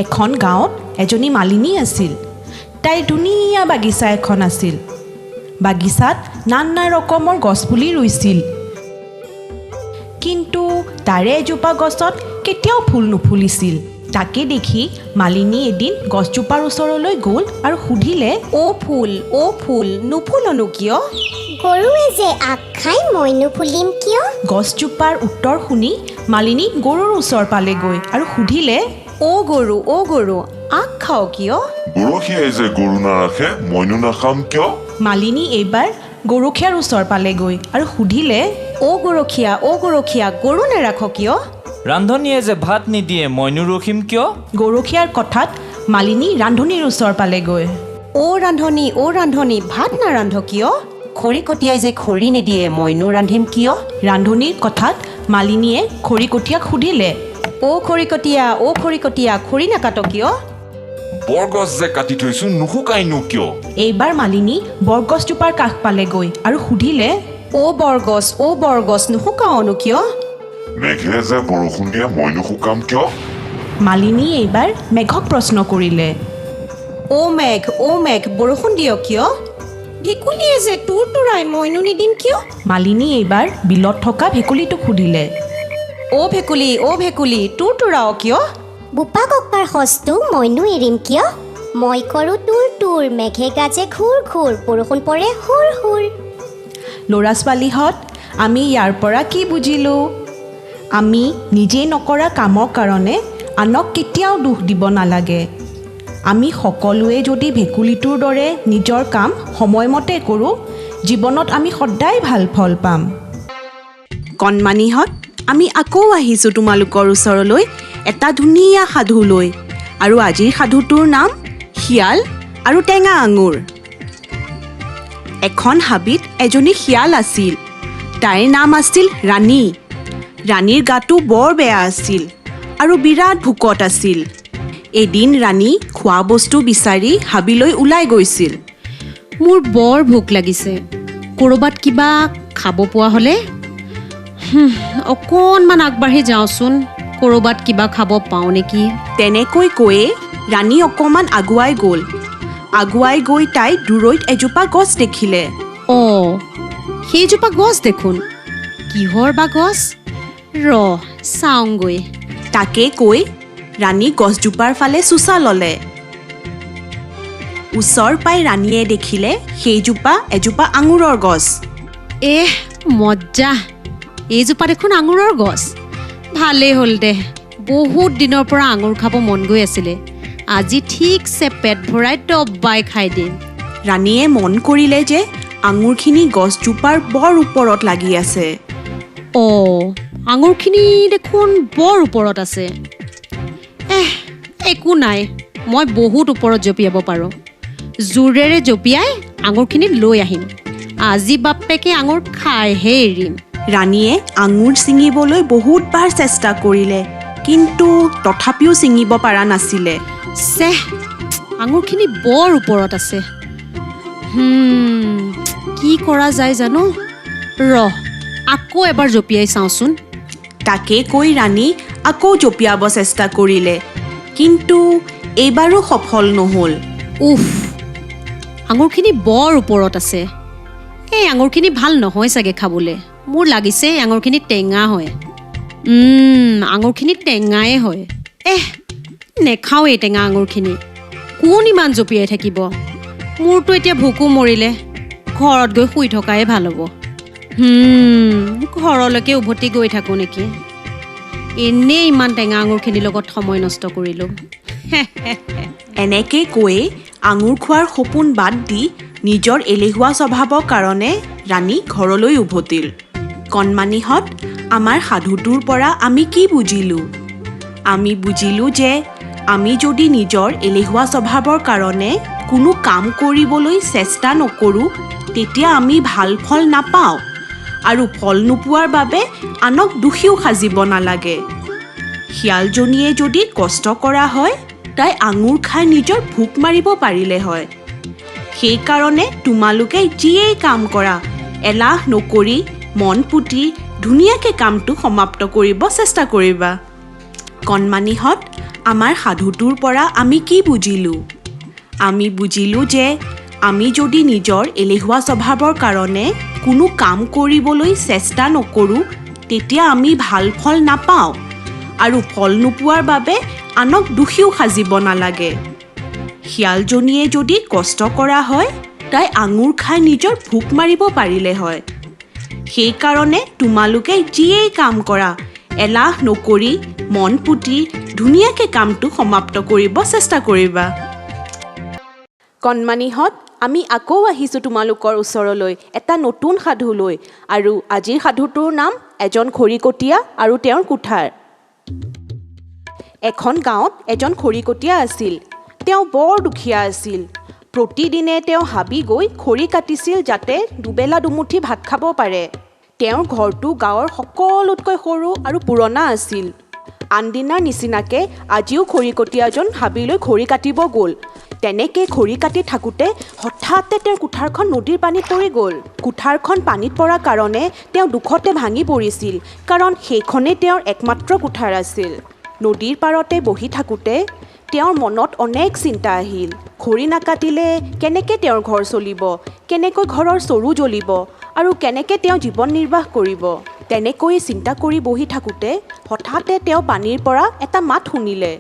এখন গাঁৱত এজনী মালিনী আছিল। তাইৰ ধুনীয়া বাগিচা এখন আছিল। বাগিচাত নানা ৰকমৰ গছপুলি ৰুইছিল, কিন্তু তাৰে এজোপা গছত কেতিয়াও ফুল নুফুলিছিল। তাকে দেখি মালিনী এদিন গছজোপাৰ ওচৰলৈ গ'ল আৰু সুধিলে, অ' ফুল নুফুলনো কিয়? গৰুৱে যে আগ খাই মই নুফুলিম কিয়? গছজোপাৰ উত্তৰ শুনি মালিনী গৰুৰ ওচৰ পালেগৈ আৰু সুধিলে, অ' গৰু আগ খাওঁ কিয়? গৰখীয়াই যে গৰু নাৰাখে মইনো নাখাম কিয়? মালিনী এইবাৰ গৰখীয়াৰ ওচৰ পালেগৈ আৰু সুধিলে, অ' গৰখীয়া গৰু নেৰাখ কিয়? ৰান্ধনীয়ে যে ভাত নিদিয়ে মইনো ৰখিম কিয়? গৰখীয়াৰ কথাত মালিনী ৰান্ধনীৰ ওচৰ পালেগৈ। অ' ৰান্ধনী ভাত নাৰান্ধ কিয়? খৰিকটীয়াই যে খৰি নিদিয়ে মইনো ৰান্ধিম কিয়? ৰান্ধনীৰ কথাত মালিনীয়ে খৰিকটীয়াক সুধিলে, অ' খৰিকটীয়া খৰি নাকাট কিয়? বৰগছ যে কাটি থৈছো নুশুকাইনো কিয়? এইবাৰ মালিনী বৰগছজোপাৰ কাষ পালেগৈ আৰু সুধিলে, অ' বৰগছ নুশুকাওনো কিয়? মেঘে যে বৰষুণ দিয়ে মইনো শুকাম কিয়? মালিনী এইবাৰ মেঘক প্ৰশ্ন কৰিলে, অ' মেঘ বৰষুণ দিয়ক কিয়? ভেকুলীয়ে যে তুৰাই মইনো নিদিম কিয়? মালিনী এইবাৰ বিলত থকা ভেকুলীটোক সুধিলে, অ' ভেকুলী তুৰাও কিয়? বোপা ককাৰ সজটো মইনো এৰিম কিয়? মই কৰোঁ তুৰ মেঘে গাজে ঘূৰ বৰষুণ পৰে হুৰ। ল'ৰা ছোৱালীহঁত, আমি ইয়াৰ পৰা কি বুজিলোঁ? আমি নিজেই নকৰা কামৰ কাৰণে আনক কেতিয়াও দোষ দিব নালাগে। আমি সকলোৱে যদি ভেকুলীটোৰ দৰে নিজৰ কাম সময়মতে কৰোঁ, জীৱনত আমি সদায় ভাল ফল পাম। কণমানিহঁত, আমি আকৌ আহিছোঁ তোমালোকৰ ওচৰলৈ এটা ধুনীয়া সাধু লৈ। আৰু আজিৰ সাধুটোৰ নাম শিয়াল আৰু টেঙা আঙুৰ। এখন হাবিত এজনী শিয়াল আছিল। তাইৰ নাম আছিল ৰাণী। ৰাণীৰ গাটো বৰ বেয়া আছিল আৰু বিৰাট ভোকত আছিল। এদিন ৰাণী খোৱা বস্তু বিচাৰি হাবিলৈ ওলাই গৈছিল। মোৰ বৰ ভোক লাগিছে, ক'ৰবাত কিবা খাব পোৱা হ'লে অকণমান আগবাঢ়ি যাওঁচোন, ক'ৰবাত কিবা খাব পাওঁ নেকি। তেনেকৈ কৈয়ে ৰাণী অকণমান আগুৱাই গ'ল। আগুৱাই গৈ তাই দূৰৈত এজোপা গছ দেখিলে। অঁ, সেইজোপা গছ দেখোন, কিহৰ বা গছ? চাওঁগৈ। তাকে কৈ ৰাণী গছজোপাৰ ফালে চোচা ল'লে। ওচৰ পাই ৰাণীয়ে দেখিলে সেইজোপা এজোপা আঙুৰৰ গছ। মজ্জা, এইজোপা দেখোন আঙুৰৰ গছ। ভালেই হ'ল দে, বহুত দিনৰ পৰা আঙুৰ খাব মন গৈ আছিলে। আজি ঠিকছে পেট ভৰাই দবাই খাই দিম। ৰাণীয়ে মন কৰিলে যে আঙুৰখিনি গছজোপাৰ বৰ ওপৰত লাগি আছে। অঁ, আঙুৰখিনি দেখোন বৰ ওপৰত আছে। একো নাই, মই বহুত ওপৰত জঁপিয়াব পাৰোঁ। জোৰেৰে জঁপিয়াই আঙুৰখিনি লৈ আহিম। আজি বাপেকে আঙুৰ খাইহে এৰিম। ৰাণীয়ে আঙুৰ ছিঙিবলৈ বহুতবাৰ চেষ্টা কৰিলে, কিন্তু তথাপিও ছিঙিব পৰা নাছিলে। আঙুৰখিনি বৰ ওপৰত আছে। কি কৰা যায় জানো? আকৌ এবাৰ জঁপিয়াই চাওঁচোন। তাকে কৈ ৰাণী আকৌ জঁপিয়াব চেষ্টা কৰিলে, কিন্তু এইবাৰো সফল নহ'ল। আঙুৰখিনি বৰ ওপৰত আছে। এই আঙুৰখিনি ভাল নহয় চাগে খাবলৈ। মোৰ লাগিছে আঙুৰখিনি টেঙা হয়। আঙুৰখিনি টেঙাই হয়। নেখাওঁ এই টেঙা আঙুৰখিনি। কোন ইমান জঁপিয়াই থাকিব? মোৰতো এতিয়া ভোকো মৰিলে। ঘৰত গৈ শুই থকাই ভাল হ'ব। ঘৰলৈকে উভতি গৈ থাকোঁ নেকি। এনেই ইমান টেঙা আঙুৰখিনিৰ লগত সময় নষ্ট কৰিলোঁ। এনেকৈ কৈয়ে আঙুৰ খোৱাৰ সপোন বাদ দি নিজৰ এলেহুৱা স্বভাৱৰ কাৰণে ৰাণী ঘৰলৈ উভতিল। কণমানিহঁত, আমাৰ সাধুটোৰ পৰা আমি কি বুজিলোঁ? আমি বুজিলোঁ যে আমি যদি নিজৰ এলেহুৱা স্বভাৱৰ কাৰণে কোনো কাম কৰিবলৈ চেষ্টা নকৰোঁ, তেতিয়া আমি ভাল ফল নাপাওঁ। আৰু ফল নোপোৱাৰ বাবে আনক দোষীও সাজিব নালাগে। শিয়ালজনীয়ে যদি কষ্ট কৰা হয়, তাই আঙুৰ খাই নিজৰ ভোক মাৰিব পাৰিলে হয়। সেইকাৰণে তোমালোকে যিয়েই কাম কৰা, এলাহ নকৰি মন পুতি ধুনীয়াকৈ কামটো সমাপ্ত কৰিব চেষ্টা কৰিবা। কণমানিহঁত, আমাৰ সাধুটোৰ পৰা আমি কি বুজিলোঁ? আমি বুজিলোঁ যে আমি যদি নিজৰ এলেহুৱা স্বভাৱৰ কাৰণে কোনো কাম কৰিবলৈ চেষ্টা নকৰোঁ তেতিয়া আমি ভাল ফল নাপাওঁ আৰু ফল নোপোৱাৰ বাবে আনক দোষীও সাজিব নালাগে। শিয়ালজনীয়ে যদি কষ্ট কৰা হয় তাই আঙুৰ খাই নিজৰ ভোক মাৰিব পাৰিলে হয়। সেইকাৰণে তোমালোকে যিয়েই কাম কৰা এলাহ নকৰি মন পুতি ধুনীয়াকৈ কামটো সমাপ্ত কৰিব চেষ্টা কৰিবা। কণমানিহঁত, আমি আকৌ আহিছোঁ তোমালোকৰ ওচৰলৈ এটা নতুন সাধু লৈ। আৰু আজিৰ সাধুটোৰ নাম এজন খৰিকটীয়া আৰু তেওঁৰ কুঠাৰ। এখন গাঁৱত এজন খৰিকটীয়া আছিল। তেওঁ বৰ দুখীয়া আছিল। প্ৰতিদিনে তেওঁ হাবি গৈ খৰি কাটিছিল যাতে দুবেলা দুমুঠি ভাত খাব পাৰে। তেওঁৰ ঘৰটো গাঁৱৰ সকলোতকৈ সৰু আৰু পুৰণা আছিল। আনদিনাৰ নিচিনাকৈ আজিও খৰিকটীয়াজন হাবিলৈ খৰি কাটিব গ'ল। তেনেকৈ খৰি কাটি থাকোঁতে হঠাতে তেওঁৰ কুঠাৰখন নদীৰ পানীত পৰি গ'ল। কুঠাৰখন পানীত পৰাৰ কাৰণে তেওঁ দুখতে ভাঙি পৰিছিল, কাৰণ সেইখনেই তেওঁৰ একমাত্ৰ কুঠাৰ আছিল। নদীৰ পাৰতে বহি থাকোঁতে তেওঁৰ মনত অনেক চিন্তা আহিল। খৰি নাকাটিলে কেনেকৈ তেওঁৰ ঘৰ চলিব, কেনেকৈ ঘৰৰ চৰু জ্বলিব আৰু কেনেকৈ তেওঁ জীৱন নিৰ্বাহ কৰিব। তেনেকৈ চিন্তা কৰি বহি থাকোঁতে হঠাতে তেওঁ পানীৰ পৰা এটা মাত শুনিলে।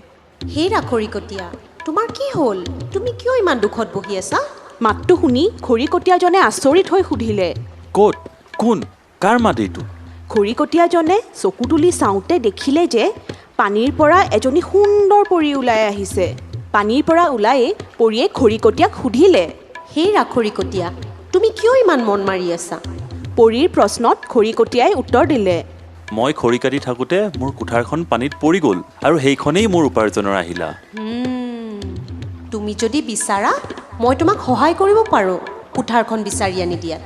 হেৰা খৰিকটীয়া, তোমাৰ কি হ'ল? তুমি কিয় ইমান দুখত বহি আছা? মাতটো শুনি খৰিকটীয়াজনে আচৰিত হৈ সুধিলে, ক'ত? কোন? কাৰ মাত এইটো? খৰিকটীয়াজনে চকু তুলি চাওঁতে দেখিলে যে পানীৰ পৰা এজনী সুন্দৰ পৰী ওলাই আহিছে। পানীৰ পৰা ওলায়ে পৰীয়ে খৰিকটীয়াক সুধিলে, হেৰা খৰিকটীয়া, তুমি কিয় ইমান মন মাৰি আছা? পৰীৰ প্ৰশ্নত খৰিকটীয়াই উত্তৰ দিলে, মই খৰি কাটি থাকোঁতে মোৰ কুঠাৰখন পানীত পৰি গ'ল আৰু সেইখনেই মোৰ উপাৰ্জনৰ আহিলা। তুমি যদি বিচাৰা মই তোমাক সহায় কৰিব পাৰোঁ কুঠাৰখন বিচাৰি আনি দিয়াত।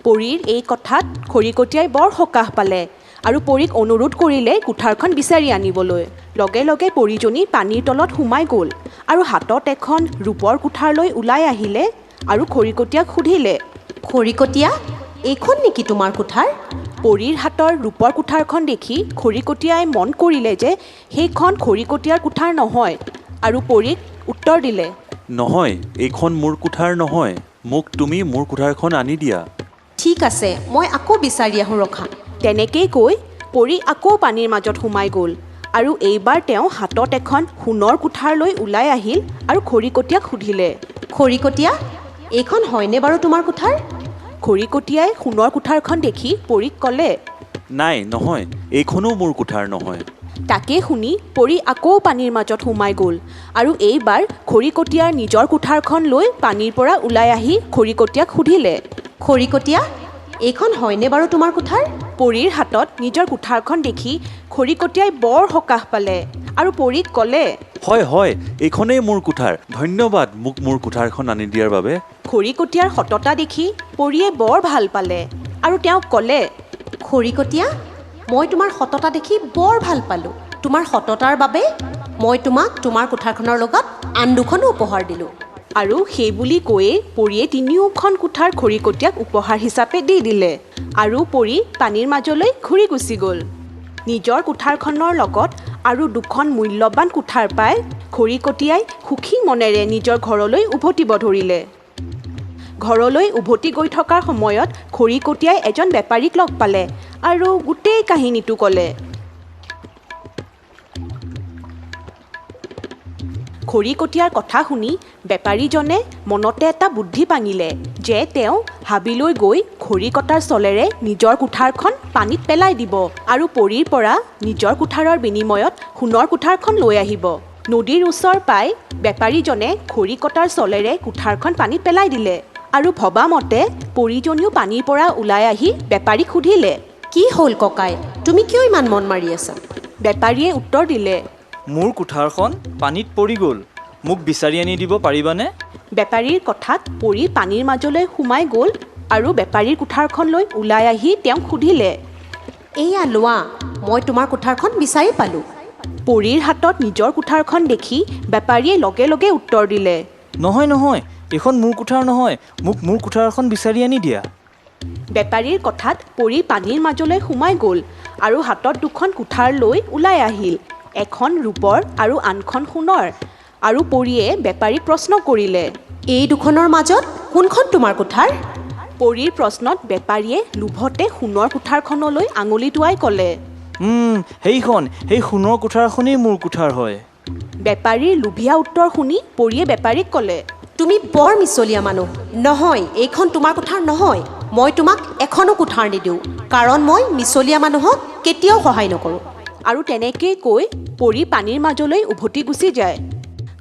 পৰীৰ এই কথাত খৰিকটীয়াই বৰ সকাহ পালে আৰু পৰীক অনুৰোধ কৰিলে কুঠাৰখন বিচাৰি আনিবলৈ। লগে লগে পৰীজনী পানীৰ তলত সোমাই গ'ল আৰু হাতত এখন ৰূপৰ কুঠাৰ লৈ ওলাই আহিলে আৰু খৰিকটীয়াক সুধিলে, খৰিকটীয়া, এইখন নেকি তোমাৰ কুঠাৰ? পৰীৰ হাতৰ ৰূপৰ কুঠাৰখন দেখি খৰিকটীয়াই মন কৰিলে যে সেইখন খৰিকটীয়াৰ কুঠাৰ নহয় আৰু পৰীক উত্তৰ দিলে, নহয়, এইখন মোৰ কুঠাৰ নহয়, মোক তুমি মোৰ কুঠাৰখন আনি দিয়া। ঠিক আছে, মই আকৌ বিচাৰি আহোঁ ৰখা। তেনেকেই কৈ পৰী আকৌ পানীৰ মাজত সোমাই গ'ল আৰু এইবাৰ তেওঁ হাতত এখন সোণৰ কুঠাৰ লৈ ওলাই আহিল আৰু খৰিকটীয়াক সুধিলে, খৰিকটীয়া, এইখন হয়নে বাৰু তোমাৰ কুঠাৰ? খৰিকটীয়াই সোণৰ কুঠাৰখন দেখি পৰীক ক'লে, নাই, নহয়, এইখনো মোৰ কুঠাৰ নহয়। তাকে শুনি পৰী আকৌ পানীৰ মাজত সোমাই গ'ল আৰু এইবাৰ খৰিকটীয়াৰ নিজৰ কুঠাৰখন লৈ পানীৰ পৰা ওলাই আহি খৰিকটীয়াক সুধিলে, খৰিকটীয়া, এইখন হয়নে বাৰু তোমাৰ কুঠাৰ? পৰীৰ হাতত নিজৰ কুঠাৰখন দেখি খৰিকটীয়াই বৰ সকাহ পালে আৰু পৰীক ক'লে, হয় হয়, এইখনেই মোৰ কুঠাৰ, ধন্যবাদ মোক মোৰ কুঠাৰখন আনি দিয়াৰ বাবে। খৰিকটীয়াৰ সততা দেখি পৰীয়ে বৰ ভাল পালে আৰু তেওঁক ক'লে, খৰিকটীয়া, মই তোমাৰ সততা দেখি বৰ ভাল পালোঁ। তোমাৰ সততাৰ বাবে মই তোমাক তোমাৰ কুঠাৰখনৰ লগত আন দুখনো উপহাৰ দিলোঁ। আৰু সেই বুলি কৈয়ে পৰীয়ে তিনিওখন কুঠাৰ খৰিকটীয়াক উপহাৰ হিচাপে দি দিলে আৰু পৰী পানীৰ মাজলৈ ঘূৰি গুচি গ'ল। নিজৰ কুঠাৰখনৰ লগত আৰু দুখন মূল্যৱান কুঠাৰ পাই খৰিকটীয়াই সুখী মনেৰে নিজৰ ঘৰলৈ উভতিব ধৰিলে। ঘৰলৈ উভতি গৈ থকাৰ সময়ত খৰিকটীয়াই এজন বেপাৰীক লগ পালে আৰু গোটেই কাহিনীটো ক'লে। খৰিকটীয়াৰ কথা শুনি বেপাৰীজনে মনতে এটা বুদ্ধি পাঙিলে যে তেওঁ হাবিলৈ গৈ খৰি কটাৰ চলেৰে নিজৰ কুঠাৰখন পানীত পেলাই দিব আৰু পৰীৰ পৰা নিজৰ কুঠাৰৰ বিনিময়ত সোণৰ কুঠাৰখন লৈ আহিব। নদীৰ ওচৰ পাই বেপাৰীজনে খৰি কটাৰ চলেৰে কুঠাৰখন পানীত পেলাই দিলে আৰু ভবামতে পৰীজনীও পানীৰ পৰা ওলাই আহি বেপাৰীক সুধিলে, কি হ'ল ককাই, তুমি কিয় ইমান মন মাৰি আছা? বেপাৰীয়ে উত্তৰ দিলে, মোৰ কুঠাৰখন পানীত পৰি গ'ল, মোক বিচাৰি আনি দিব পাৰিবানে? বেপাৰীৰ কথাত পৰী পানীৰ মাজলৈ সোমাই গ'ল আৰু বেপাৰীৰ কুঠাৰখন লৈ ওলাই আহি তেওঁক সুধিলে, এইয়া লোৱা, মই তোমাৰ কুঠাৰখন বিচাৰি পালোঁ। পৰীৰ হাতত নিজৰ কুঠাৰখন দেখি বেপাৰীয়ে লগে লগে উত্তৰ দিলে, নহয় নহয়, এইখন মোৰ কুঠাৰ নহয়, মোক মোৰ কুঠাৰখন বিচাৰি আনি দিয়া। বেপাৰীৰ কথাত পৰী পানীৰ মাজলৈ সোমাই গ'ল আৰু হাতত দুখন কুঠাৰ লৈ ওলাই আহিল। এখন ৰূপৰ আৰু আনখন সোণৰ আৰু পৰীয়ে বেপাৰীক প্ৰশ্ন কৰিলে এই দুখনৰ মাজত কোনখন তোমাৰ কোঠাৰ? পৰীৰ প্ৰশ্নত বেপাৰীয়ে লোভতে সোণৰ কোঠাৰখনলৈ আঙুলি টোৱাই ক'লে সেইখন সেই সোণৰ কোঠাৰখনেই মোৰ কোঠাৰ হয়। বেপাৰীৰ লোভীয়া উত্তৰ শুনি পৰীয়ে বেপাৰীক ক'লে তুমি বৰ মিছলীয়া মানুহ। নহয়, এইখন তোমাৰ কোঠাৰ নহয়। মই তোমাক এখনো কোঠাৰ নিদিওঁ, কাৰণ মই মিছলীয়া মানুহক কেতিয়াও সহায় নকৰোঁ। আৰু তেনেকেই কৈ পৰী পানীৰ মাজলৈ উভতি গুচি যায়।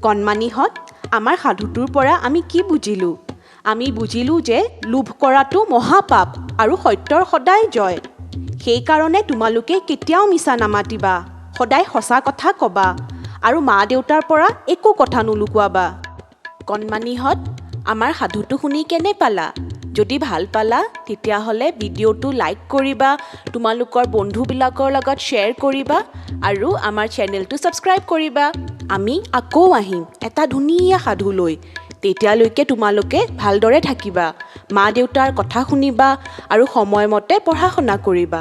কণমানিহঁত, আমাৰ সাধুটোৰ পৰা আমি কি বুজিলোঁ? আমি বুজিলোঁ যে লোভ কৰাটো মহাপাপ আৰু সত্যৰ সদায় জয়। সেইকাৰণে তোমালোকে কেতিয়াও মিছা নামাতিবা, সদায় সঁচা কথা ক'বা আৰু মা দেউতাৰ পৰা একো কথা নুলুকুৱাবা। কণমানিহঁত, আমাৰ সাধুটো শুনি কেনে পালা? যদি ভাল পালা তেতিয়াহ'লে ভিডিঅ'টো লাইক কৰিবা, তোমালোকৰ বন্ধুবিলাকৰ লগত শ্বেয়াৰ কৰিবা আৰু আমাৰ চেনেলটো ছাবস্ক্ৰাইব কৰিবা। আমি আকৌ আহিম এটা ধুনীয়া সাধু লৈ। তেতিয়ালৈকে তোমালোকে ভালদৰে থাকিবা, মা দেউতাৰ কথা শুনিবা আৰু সময়মতে পঢ়া শুনা কৰিবা।